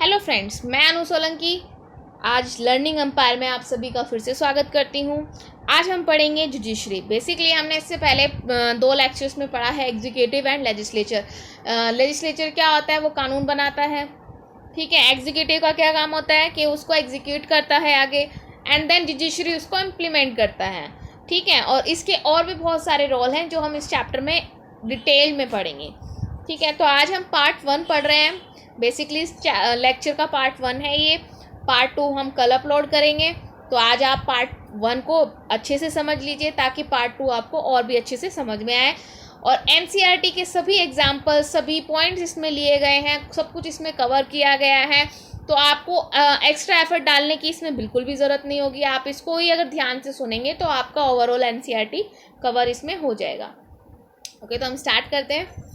Hello friends, मैं अनु सोलंकी आज learning empire में आप सभी का फिर से स्वागत करती हूँ। आज हम पढ़ेंगे जुडिशरी। बेसिकली हमने इससे पहले दो लेक्चर्स में पढ़ा है एग्जीक्यूटिव एंड लेजिस्लेचर। लेजिस्लेचर क्या होता है? वो कानून बनाता है, ठीक है। एग्जीक्यूटिव का क्या काम होता है कि उसको एग्जीक्यूट करता है आगे, एंड देन जुडिशरी उसको इम्प्लीमेंट करता है, ठीक है। और इसके और भी बहुत सारे रोल हैं जो हम इस चैप्टर में डिटेल में पढ़ेंगे, ठीक है। तो आज हम पार्ट 1 पढ़ रहे हैं। बेसिकली इस लेक्चर का पार्ट 1 है ये। पार्ट 2 हम कल अपलोड करेंगे। तो आज आप पार्ट 1 को अच्छे से समझ लीजिए ताकि पार्ट 2 आपको और भी अच्छे से समझ में आए। और एनसीईआरटी के सभी एग्जाम्पल, सभी पॉइंट्स इसमें लिए गए हैं, सब कुछ इसमें कवर किया गया है। तो आपको एक्स्ट्रा एफर्ट डालने की इसमें बिल्कुल भी ज़रूरत नहीं होगी। आप इसको ही अगर ध्यान से सुनेंगे तो आपका ओवरऑल एनसीईआरटी कवर इसमें हो जाएगा। ओके, तो हम स्टार्ट करते हैं।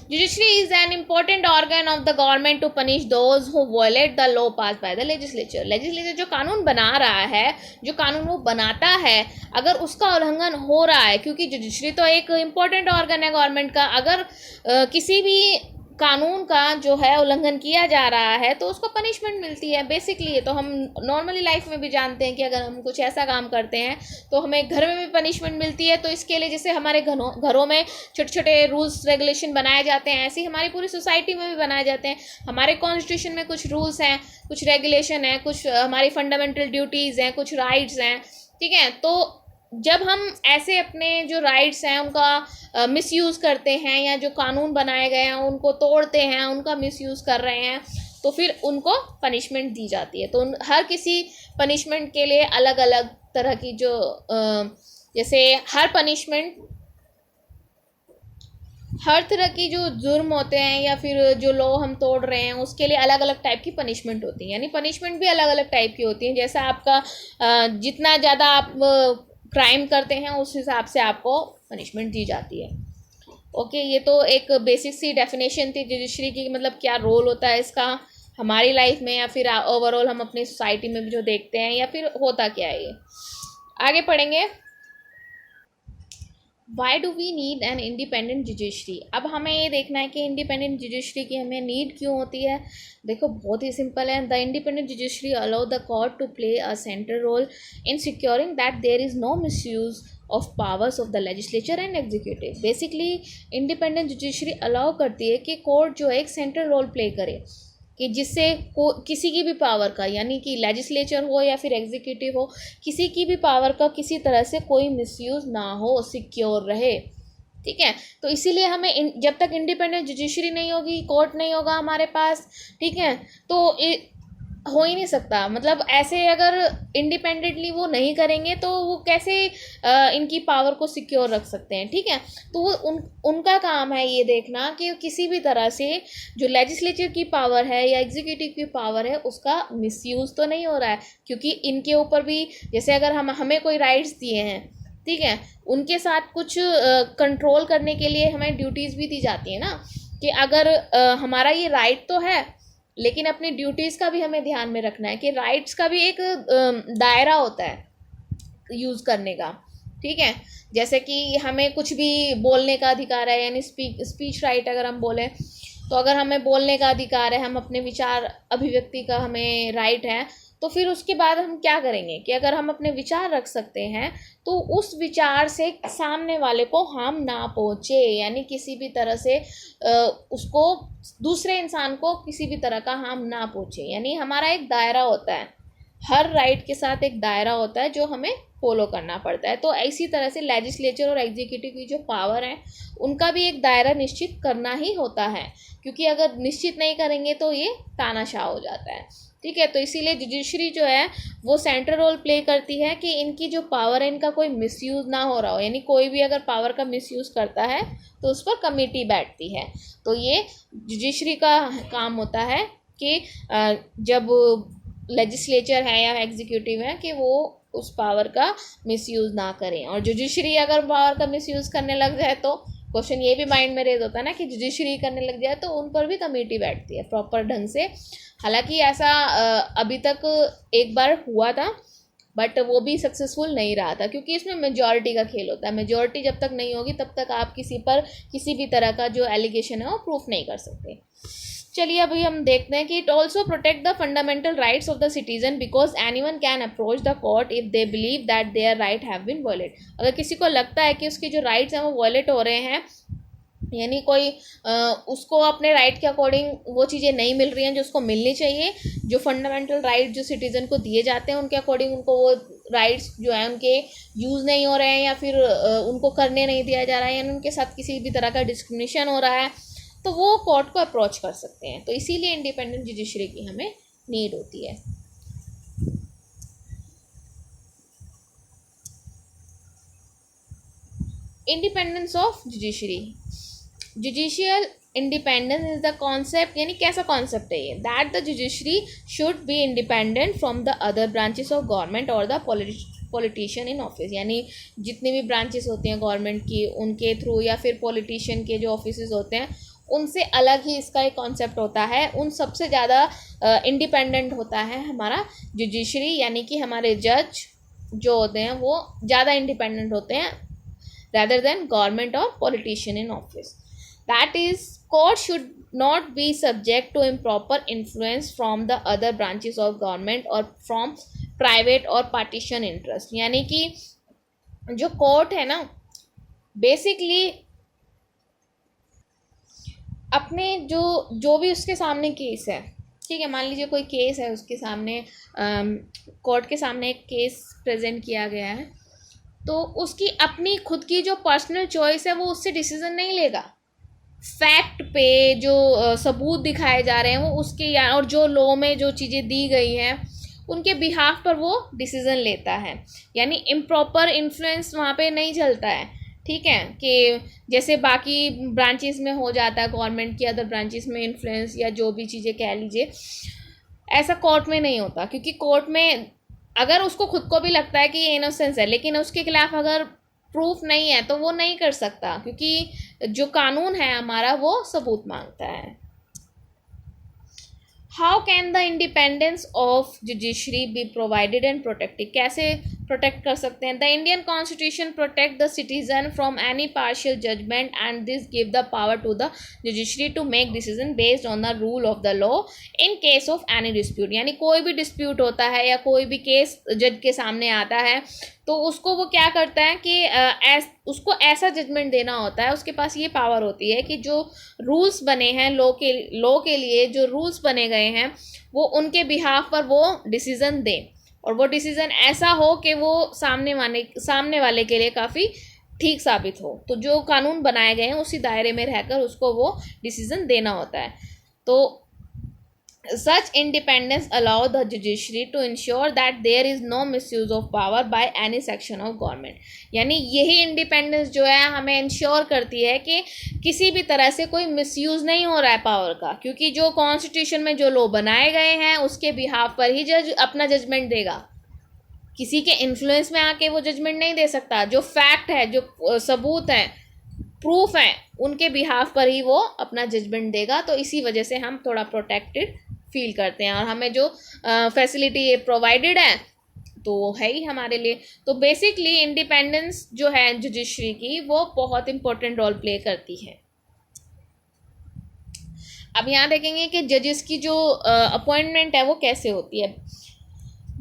Judiciary is an important organ of the government to punish those who violate the law passed by the legislature. Legislature जो कानून बना रहा है, जो कानून वो बनाता है, अगर उसका उल्लंघन हो रहा है, क्योंकि जुडिशरी तो एक इम्पोर्टेंट ऑर्गन है गवर्नमेंट का, अगर किसी भी कानून का जो है उल्लंघन किया जा रहा है तो उसको पनिशमेंट मिलती है। बेसिकली ये तो हम नॉर्मली लाइफ में भी जानते हैं कि अगर हम कुछ ऐसा काम करते हैं तो हमें घर में भी पनिशमेंट मिलती है। तो इसके लिए जैसे हमारे घरों में छोटे छोटे रूल्स रेगुलेशन बनाए जाते हैं, ऐसे ही हमारी पूरी सोसाइटी में भी बनाए जाते हैं। हमारे कॉन्स्टिट्यूशन में कुछ रूल्स हैं, कुछ रेगुलेशन हैं, कुछ हमारी फंडामेंटल ड्यूटीज़ हैं, कुछ राइट्स हैं, ठीक है। तो जब हम ऐसे अपने जो राइट्स हैं उनका मिसयूज़ करते हैं, या जो कानून बनाए गए हैं उनको तोड़ते हैं, उनका मिसयूज़ कर रहे हैं, तो फिर उनको पनिशमेंट दी जाती है। तो हर किसी पनिशमेंट के लिए अलग अलग तरह की जो जैसे हर तरह की जो जुर्म होते हैं या फिर जो लॉ हम तोड़ रहे हैं उसके लिए अलग अलग टाइप की पनिशमेंट होती है। यानी पनिशमेंट भी अलग अलग टाइप की होती है। जैसा आपका जितना ज़्यादा आप क्राइम करते हैं उस हिसाब से आपको पनिशमेंट दी जाती है। ओके, ये तो एक बेसिक सी डेफिनेशन थी जुडिशरी की, मतलब क्या रोल होता है इसका हमारी लाइफ में, या फिर ओवरऑल हम अपनी सोसाइटी में भी जो देखते हैं, या फिर होता क्या है ये। आगे पढ़ेंगे। Why do we need an independent judiciary. अब हमें ये देखना है कि इंडिपेंडेंट जुडिशरी की हमें नीड क्यों होती है। देखो, बहुत ही सिंपल है। The independent judiciary allow the court to play a central role in securing that there is no misuse of powers of the legislature and executive. Basically independent judiciary allow करती है कि कोर्ट जो है एक central role play करे, कि जिससे किसी की भी पावर का, यानी कि लेजिस्लेचर हो या फिर एग्जीक्यूटिव हो, किसी की भी पावर का किसी तरह से कोई मिसयूज़ ना हो, सिक्योर रहे, ठीक है। तो इसीलिए हमें जब तक इंडिपेंडेंट जुडिशरी नहीं होगी, कोर्ट नहीं होगा हमारे पास, ठीक है, तो हो ही नहीं सकता। मतलब ऐसे अगर इंडिपेंडेंटली वो नहीं करेंगे तो वो कैसे इनकी पावर को सिक्योर रख सकते हैं, ठीक है। तो वो उनका काम है ये देखना कि किसी भी तरह से जो लेजिस्लेचर की पावर है या एग्जीक्यूटिव की पावर है उसका मिसयूज़ तो नहीं हो रहा है। क्योंकि इनके ऊपर भी जैसे अगर हमें कोई राइट्स दिए हैं, ठीक है, उनके साथ कुछ कंट्रोल करने के लिए हमें ड्यूटीज़ भी दी जाती है ना, कि अगर हमारा ये राइट तो है लेकिन अपनी ड्यूटीज़ का भी हमें ध्यान में रखना है कि राइट्स का भी एक दायरा होता है यूज़ करने का, ठीक है। जैसे कि हमें कुछ भी बोलने का अधिकार है, यानी स्पीच राइट अगर हम बोलें तो अगर हमें बोलने का अधिकार है, हम अपने विचार अभिव्यक्ति का हमें राइट है, तो फिर उसके बाद हम क्या करेंगे कि अगर हम अपने विचार रख सकते हैं तो उस विचार से सामने वाले को हार्म ना पहुँचे, यानी किसी भी तरह से उसको दूसरे इंसान को किसी भी तरह का हार्म ना पहुँचे। यानी हमारा एक दायरा होता है, हर राइट के साथ एक दायरा होता है जो हमें फॉलो करना पड़ता है। तो इसी तरह से लेजिस्लेचर और एग्जीक्यूटिव की जो पावर है उनका भी एक दायरा निश्चित करना ही होता है, क्योंकि अगर निश्चित नहीं करेंगे तो ये तानाशाह हो जाता है, ठीक है। तो इसीलिए जुडिशरी जो है वो सेंट्रल रोल प्ले करती है कि इनकी जो पावर है इनका कोई मिसयूज़ ना हो रहा हो। यानी कोई भी अगर पावर का मिसयूज़ करता है तो उस पर कमेटी बैठती है। तो ये जुडिशरी का काम होता है कि जब लेजिस्लेचर है या एग्जीक्यूटिव है कि वो उस पावर का मिसयूज़ ना करें। और जुडिशरी अगर पावर का मिसयूज़ करने लग जाए तो क्वेश्चन ये भी माइंड में रेज होता है ना कि जुडिशरी करने लग जाए तो उन पर भी कमेटी बैठती है प्रॉपर ढंग से। हालांकि ऐसा अभी तक एक बार हुआ था, बट वो भी सक्सेसफुल नहीं रहा था, क्योंकि इसमें मेजॉरिटी का खेल होता है। मेजॉरिटी जब तक नहीं होगी तब तक आप किसी पर किसी भी तरह का जो एलिगेशन है वो प्रूफ नहीं कर सकते। चलिए अभी हम देखते हैं कि it also protect the fundamental rights of the citizen because anyone can approach the court if they believe that their right have been violate. अगर किसी को लगता है कि उसके जो राइट्स हैं वो वायलेट हो रहे हैं, यानी कोई उसको अपने राइट के अकॉर्डिंग वो चीज़ें नहीं मिल रही हैं जो उसको मिलनी चाहिए, जो फंडामेंटल राइट जो सिटीज़न को दिए जाते हैं उनके अकॉर्डिंग उनको वो राइट्स जो है उनके यूज़ नहीं हो रहे हैं, या फिर उनको करने नहीं दिया जा रहा है, यानी उनके साथ किसी भी तरह का डिस्क्रिमिनेशन हो रहा है, तो वो कोर्ट को अप्रोच कर सकते हैं। तो इसीलिए इंडिपेंडेंट जुडिशरी की हमें नीड होती है। Independence of judiciary, judicial independence is the concept, यानी कैसा कॉन्सेप्ट है ये, that the judiciary should be independent from the other branches of government और द पॉलिटिशियन इन ऑफिस। यानी जितनी भी ब्रांचेस होती हैं गवर्नमेंट की उनके थ्रू, या फिर पॉलिटिशियन के जो ऑफिस होते हैं उनसे अलग ही इसका एक कॉन्सेप्ट होता है। उन सबसे ज़्यादा इंडिपेंडेंट होता है हमारा जुडिशरी, यानी कि हमारे जज जो होते हैं वो ज़्यादा इंडिपेंडेंट होते हैं rather than government or politician in office. That is, court should not be subject to improper influence from the other branches of government or from private or partisan interest. यानी कि जो कोर्ट है ना, basically अपने जो भी उसके सामने केस है, ठीक है, मान लीजिए कोई केस है उसके सामने, कोर्ट के सामने एक केस प्रेजेंट किया गया है, तो उसकी अपनी खुद की जो पर्सनल चॉइस है वो उससे डिसीज़न नहीं लेगा। फैक्ट पे जो सबूत दिखाए जा रहे हैं वो उसके, या और जो लॉ में जो चीज़ें दी गई हैं उनके बिहाफ पर वो डिसीज़न लेता है। यानी इम्प्रॉपर इन्फ्लुएंस वहाँ पे नहीं चलता है, ठीक है, कि जैसे बाकी ब्रांचेस में हो जाता है, गवर्नमेंट की अदर ब्रांचेस में इन्फ्लुएंस या जो भी चीज़ें कह लीजिए, ऐसा कोर्ट में नहीं होता। क्योंकि कोर्ट में अगर उसको खुद को भी लगता है कि ये इनोसेंस है, लेकिन उसके खिलाफ अगर प्रूफ नहीं है तो वो नहीं कर सकता, क्योंकि जो कानून है हमारा वो सबूत मांगता है। How can the independence of judiciary be provided and protected, कैसे प्रोटेक्ट कर सकते हैं? The Indian constitution protect the citizen from any partial judgement and this give the power to the judiciary to make decision based on the rule of the law in case of any dispute. यानी कोई भी dispute होता है या कोई भी case जज के सामने आता है तो उसको वो क्या करता है कि उसको ऐसा जजमेंट देना होता है, उसके पास ये पावर होती है कि जो रूल्स बने हैं लॉ के लिए जो रूल्स बने गए हैं वो उनके बिहाफ पर वो डिसीज़न दें, और वो डिसीज़न ऐसा हो कि वो सामने वाले के लिए काफ़ी ठीक साबित हो। तो जो कानून बनाए गए हैं उसी दायरे में रहकर उसको वो डिसीज़न देना होता है। तो such independence allow the judiciary to ensure that there is no misuse of power by any section of government। यानी यही इंडिपेंडेंस जो है हमें इंश्योर करती है कि किसी भी तरह से कोई मिसयूज़ नहीं हो रहा है पावर का, क्योंकि जो कॉन्स्टिट्यूशन में जो लॉ बनाए गए हैं उसके बिहाफ पर ही जज अपना जजमेंट देगा। किसी के इन्फ्लुएंस में आके वो जजमेंट नहीं दे सकता। जो फैक्ट है, जो सबूत है, प्रूफ है, उनके बिहाफ पर ही वो अपना जजमेंट देगा। तो इसी वजह से हम थोड़ा प्रोटेक्टेड फील करते हैं, और हमें जो फैसिलिटी ये प्रोवाइडेड है तो है ही हमारे लिए। तो बेसिकली इंडिपेंडेंस जो है जुडिशरी की वो बहुत इंपॉर्टेंट रोल प्ले करती है। अब यहाँ देखेंगे कि जजेस की जो अपॉइंटमेंट है वो कैसे होती है।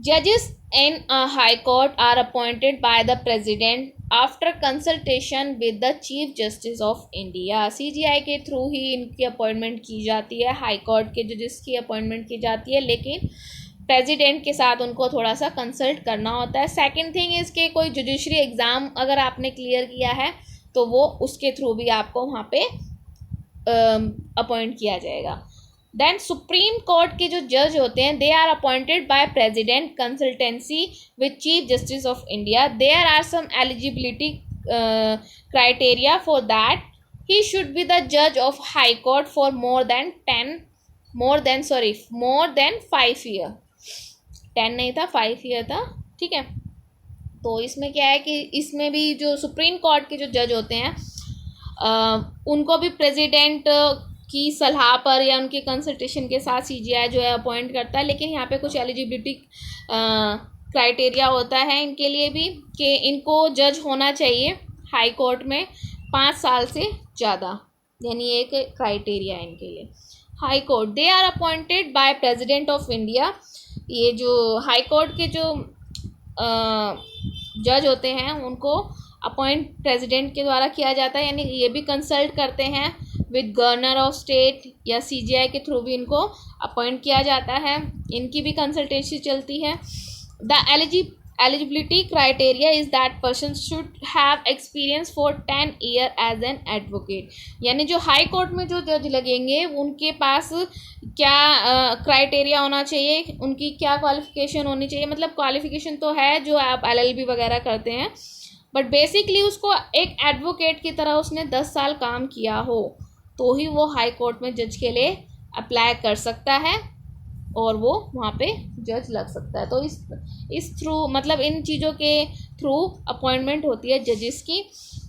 जजेस in high court are appointed by the president after consultation with the chief justice of India. CJI के थ्रू ही इनकी अपॉइंटमेंट की जाती है, हाई कोर्ट के जजेस की अपॉइंटमेंट की जाती है, लेकिन प्रेसिडेंट के साथ उनको थोड़ा सा कंसल्ट करना होता है। सेकंड थिंग इज़ कि कोई जुडिशरी एग्ज़ाम अगर आपने क्लियर किया है तो वो उसके थ्रू भी आपको वहाँ पे अपॉइंट किया जाएगा। देन सुप्रीम कोर्ट के जो जज होते हैं they are appointed by president consultancy with chief justice of India. There are some eligibility criteria for that he should be the जज of high court for more than 5 year. 10 नहीं था, 5 year था, ठीक है। तो इसमें क्या है कि इसमें भी जो सुप्रीम कोर्ट के जो जज होते हैं उनको भी प्रेसिडेंट की सलाह पर या उनके कंसल्टेशन के साथ सीजीआई जो है अपॉइंट करता है। लेकिन यहाँ पे कुछ एलिजिबिलिटी क्राइटेरिया होता है इनके लिए भी कि इनको जज होना चाहिए हाई कोर्ट में 5 साल से ज़्यादा, यानी एक क्राइटेरिया है इनके लिए। High court, they are appointed by president of India. ये जो हाई कोर्ट के जो जज होते हैं उनको अपॉइंट प्रेसिडेंट के द्वारा किया जाता है, यानी ये भी कंसल्ट करते हैं विद गवर्नर ऑफ स्टेट या सीजीआई के थ्रू भी इनको अपॉइंट किया जाता है, इनकी भी कंसल्टेंसी चलती है। The eligibility criteria is that person should have experience for 10 year as an advocate। यानी जो हाई कोर्ट में जो जज लगेंगे उनके पास क्या क्राइटेरिया होना चाहिए, उनकी क्या क्वालिफिकेशन होनी चाहिए। मतलब क्वालिफिकेशन तो है जो आप LLB वगैरह करते हैं, बट बेसिकली उसको एक एडवोकेट की तरह उसने 10 साल काम किया हो तो ही वो हाई कोर्ट में जज के लिए अप्लाई कर सकता है और वो वहाँ पे जज लग सकता है। तो इस थ्रू मतलब इन चीज़ों के थ्रू अपॉइंटमेंट होती है जजेस की,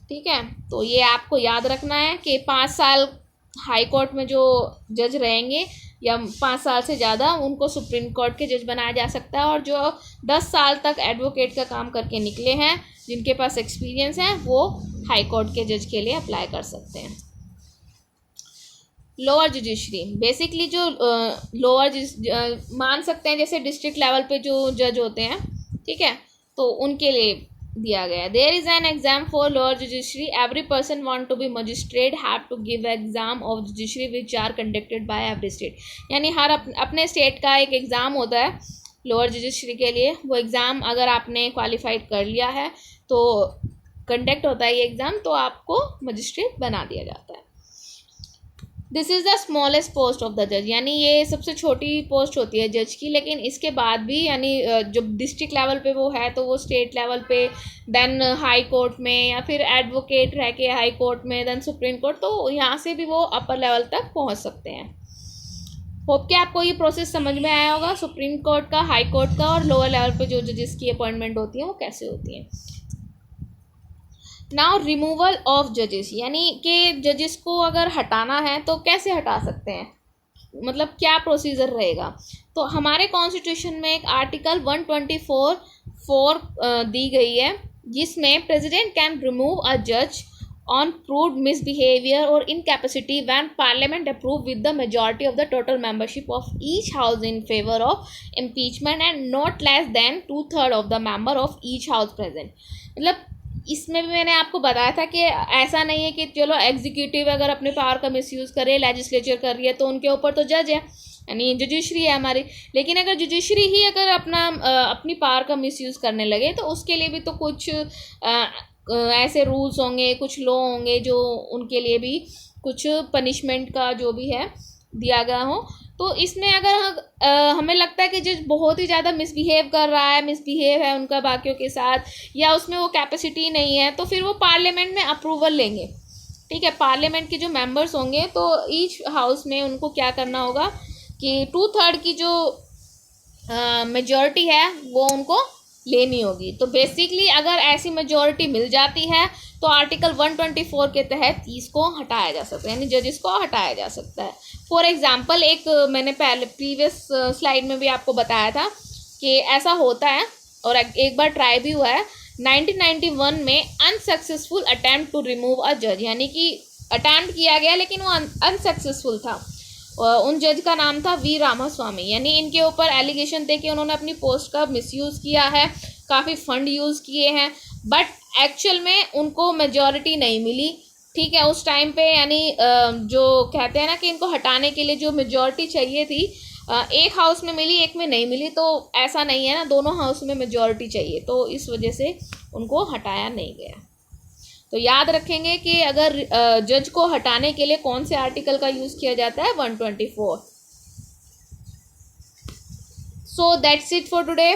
ठीक है। तो ये आपको याद रखना है कि 5 साल हाई कोर्ट में जो जज रहेंगे या 5 साल से ज़्यादा उनको सुप्रीम कोर्ट के जज बनाया जा सकता है, और जो 10 साल तक एडवोकेट का काम करके निकले हैं जिनके पास एक्सपीरियंस है वो हाई कोर्ट के जज के लिए अप्लाई कर सकते हैं। लोअर जुडिशरी, बेसिकली जो लोअर मान सकते हैं जैसे डिस्ट्रिक्ट लेवल पे जो जज होते हैं, ठीक है, तो उनके लिए दिया गया। There is an exam for lower judiciary, every person want to be magistrate have to give exam of judiciary which are conducted by every state. यानी हर अपने स्टेट का एक एग्ज़ाम होता है लोअर जुडिशरी के लिए, वो एग्ज़ाम अगर आपने क्वालिफाइड कर लिया है तो कंडक्ट होता है ये एग्ज़ाम, तो आपको मजिस्ट्रेट बना दिया जाता है। This is the smallest post of the जज, यानी ये सबसे छोटी पोस्ट होती है जज की, लेकिन इसके बाद भी यानी जो डिस्ट्रिक्ट लेवल पे वो है तो वो स्टेट लेवल पे, देन हाई कोर्ट में, या फिर एडवोकेट रह के हाई कोर्ट में, देन सुप्रीम कोर्ट, तो यहाँ से भी वो अपर लेवल तक पहुँच सकते हैं। होप कि आपको ये प्रोसेस समझ में आया होगा, सुप्रीम कोर्ट का, हाई कोर्ट का, और लोअर लेवल पे जो जजेस की अपॉइंटमेंट होती है वो कैसे होती है। नाउ रिमूवल ऑफ जजेस, यानी कि जजेस को अगर हटाना है तो कैसे हटा सकते हैं, मतलब क्या प्रोसीजर रहेगा। तो हमारे कॉन्स्टिट्यूशन में एक आर्टिकल 124(4) दी गई है जिसमें प्रेसिडेंट कैन रिमूव अ जज on proved misbehavior or incapacity when parliament approve with the majority of the total membership of each house in favor of impeachment and not less than 2/3 of the member of each house present। मतलब इसमें भी मैंने आपको बताया था कि ऐसा नहीं है कि चलो एग्जीक्यूटिव अगर अपने पावर का मिसयूज़ करे, लेजिस्लेचर कर रही है तो उनके ऊपर तो जज है, यानी जुडिशरी है हमारी, लेकिन अगर जुडिशरी ही अगर अपनी पावर का मिसयूज़ करने लगे तो उसके लिए भी तो कुछ ऐसे रूल्स होंगे, कुछ लॉ होंगे जो उनके लिए भी कुछ पनिशमेंट का जो भी है दिया गया हो। तो इसमें अगर हमें लगता है कि जज बहुत ही ज़्यादा मिसबिहेव कर रहा है, मिसबिहेव है उनका बाकियों के साथ, या उसमें वो कैपेसिटी नहीं है, तो फिर वो पार्लियामेंट में अप्रूवल लेंगे, ठीक है। पार्लियामेंट के जो मेंबर्स होंगे तो ईच हाउस में उनको क्या करना होगा कि 2/3 की जो मेजॉरिटी है वो उनको लेनी होगी। तो बेसिकली अगर ऐसी मेजॉरिटी मिल जाती है तो आर्टिकल 124 के तहत इसको हटाया जा सकता है, यानी जजेस को हटाया जा सकता है। फॉर एग्जांपल एक मैंने पहले प्रीवियस स्लाइड में भी आपको बताया था कि ऐसा होता है और एक बार ट्राई भी हुआ है। 1991 में unsuccessful attempt to remove a जज, यानी कि अटैम्प्ट किया गया लेकिन वो अनसक्सेसफुल था। उन जज का नाम था वी रामास्वामी, यानी इनके ऊपर एलिगेशन थे कि उन्होंने अपनी पोस्ट का मिसयूज़ किया है, काफ़ी फंड यूज़ किए हैं, बट एक्चुअल में उनको मेजॉरिटी नहीं मिली, ठीक है, उस टाइम पे। यानी जो कहते हैं ना कि इनको हटाने के लिए जो मेजॉरिटी चाहिए थी एक हाउस में मिली, एक में नहीं मिली, तो ऐसा नहीं है ना, दोनों हाउस में मेजॉरिटी चाहिए, तो इस वजह से उनको हटाया नहीं गया। तो याद रखेंगे कि अगर जज को हटाने के लिए कौन से आर्टिकल का यूज़ किया जाता है, 124। So that's it for today.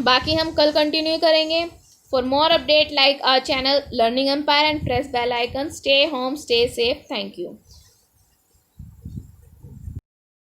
बाकी हम कल कंटिन्यू करेंगे। For more update like our channel learning empire and press bell icon. Stay home, stay safe. Thank you.